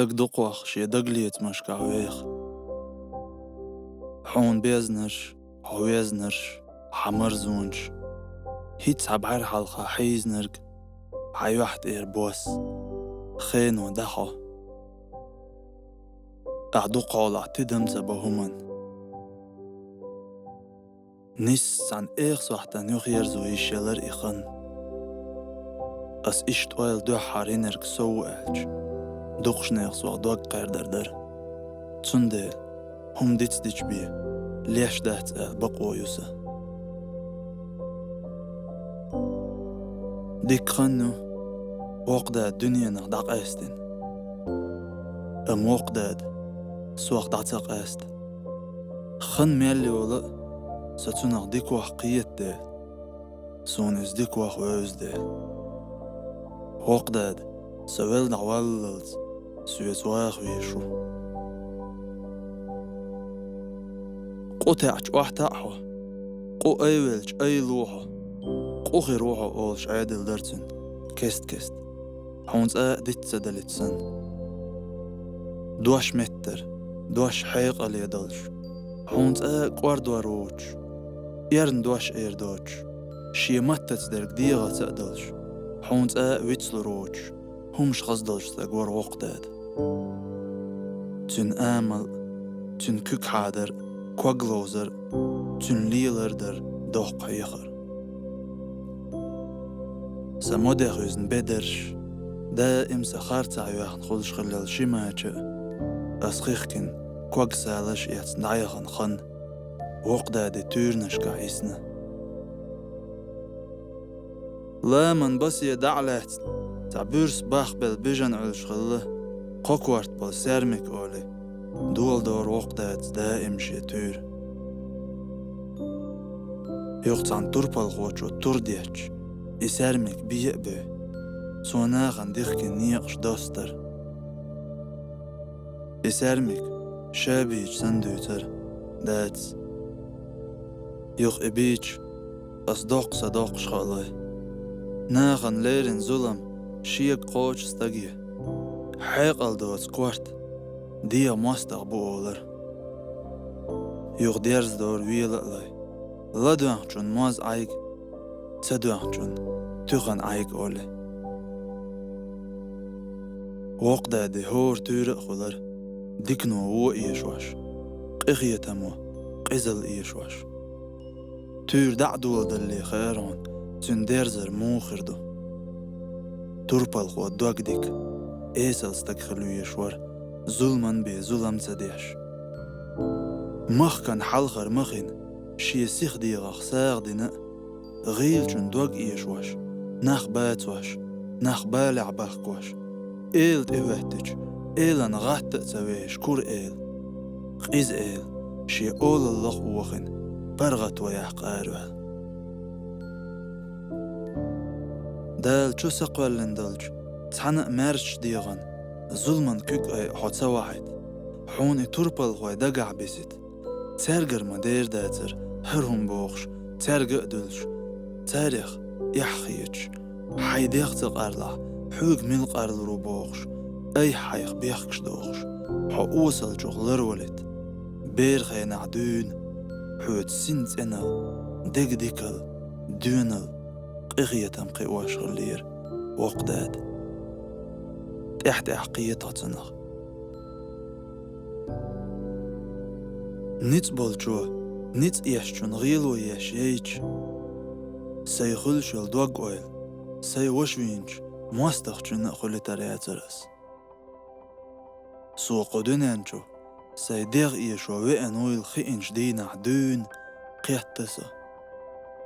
دقوخ شي دقليت مش كعويخ حون بيزنش عويزنش حمرزونش هيتس عبعر حلقة حيزنرق حيوحت إير بوس خينو دخو أعدو قولع تدمت بهمن نيس عن إيخس وحتان يخيرزو يشيلر إخن أس إشت أويل دو حارينرق سو ألج دوخشنيخس وعدوغ قيردردر تسنديل هم ديتس ديش بيه ليش دهت بقو يوسا ديك خنو وقدا الدنيا نغدق أستن وقداد سوق دعتق أست خن ميالي ولا ستونغ ديك وحقيت ديل سونيز ديك وحوز ديل وقداد سويل دعواللز سويت واخ ويشو قو تعج واحتاحو قو أيوالج أي لوحو قو غي روحو أولش عادل درتن كست حونز ديت سدلتسن دوش متر دوش حيق اللي يدلش حونز قوارد وروج يرن دوش دوج شي متت درك ديغة تقدلش حونز ويتسل روج همش خزدلش تقوار وقداد تن آمل تن كوك حادر كوغلوزر تن ليلر در دوح قيخر سمودي خوزن بدرش دائم سخارت عيوخن خلش خلال شماجة أسخيخكن كوغ سالش يتن دعيخن خن وقدادي تورنش كعيسنا لا من بس يدعلت تعبيرس باخ بالبيجن علش خله قوكوارت بالسيرمك أولي دول دور وقداد دائم شيتور يوقتان توربال غوچو تور ديش يسيرمك بيقبه سوناغن ديخكن نيقش دوستر يسيرمك شابيج سندوتر داتس يوخ إبيج أصدق صدق شغالي ناغن ليرن ظلم شيق قوش استقيه حيقل دوت كوارت ديا ماستغ بولر يوخ ديرز دور ويلقلي لدوانجون ماز عيق تدوانجون تغن عيق أولي وقدادي هور تورق خلر ديكنو هو إيشواش قيخيتمو قزل إيشواش تور دعدول دلي خيرون تنديرزر موخردو توربال خو دوغ ديك إيسل ستكخلو يشور ظلمن بي ظلم تديش مخ كان حلخر مخين شي سيخ ديغخ ساغ دينا غيل چون دوغ إيشواش ناخ باتواش ناخ بالع باخكواش إيل تيوهتج إيلان غات تسويش كور إيل قيز إيل شي أول اللخ وخن برغت ويح قاروه دال چو سقوال لندلج تحنق مارش ديغن ظلمن كوك أي حوتسا واحد حوني توربال غوي دقع بيسيت تارجر مدير داتر هرهم بوخش تارجق دلش تاريخ يحخيج حيديخ تقارلع حوق ملق أرلرو بوخش أي حيخ بيخكش دوخش حقوصل جوغ لرولت بيرخي نعدون حوت سنت إنال ديك ديكل دونل قيغية تمقي واش غلير وقداد تحت حقيقة تنخ نيت بولجو نيت إيشجون غيلو يشيج سيخل شل دوغ أويل سي وشوينج مواستخجون خلي ترياترس سوق دونانجو سي ديغ إيشو وين أويل خينج دينا دون قيتسا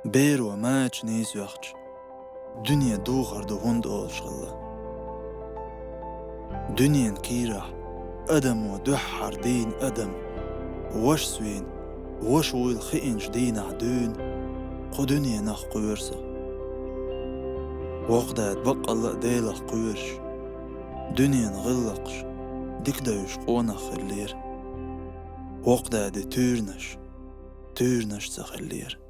بيرو ماج نيس يخج دنيا دوغر دو هند أولش غلا دنيا كيرح أدم ودحر دين أدم وش سوين وش ويل خينج دين عدون قو دنيا نخ قويرسا وقداد بقى الله ديلخ قويرش دنيا نغلقش ديك دايش قونا خلير وقداد تورنش تخلير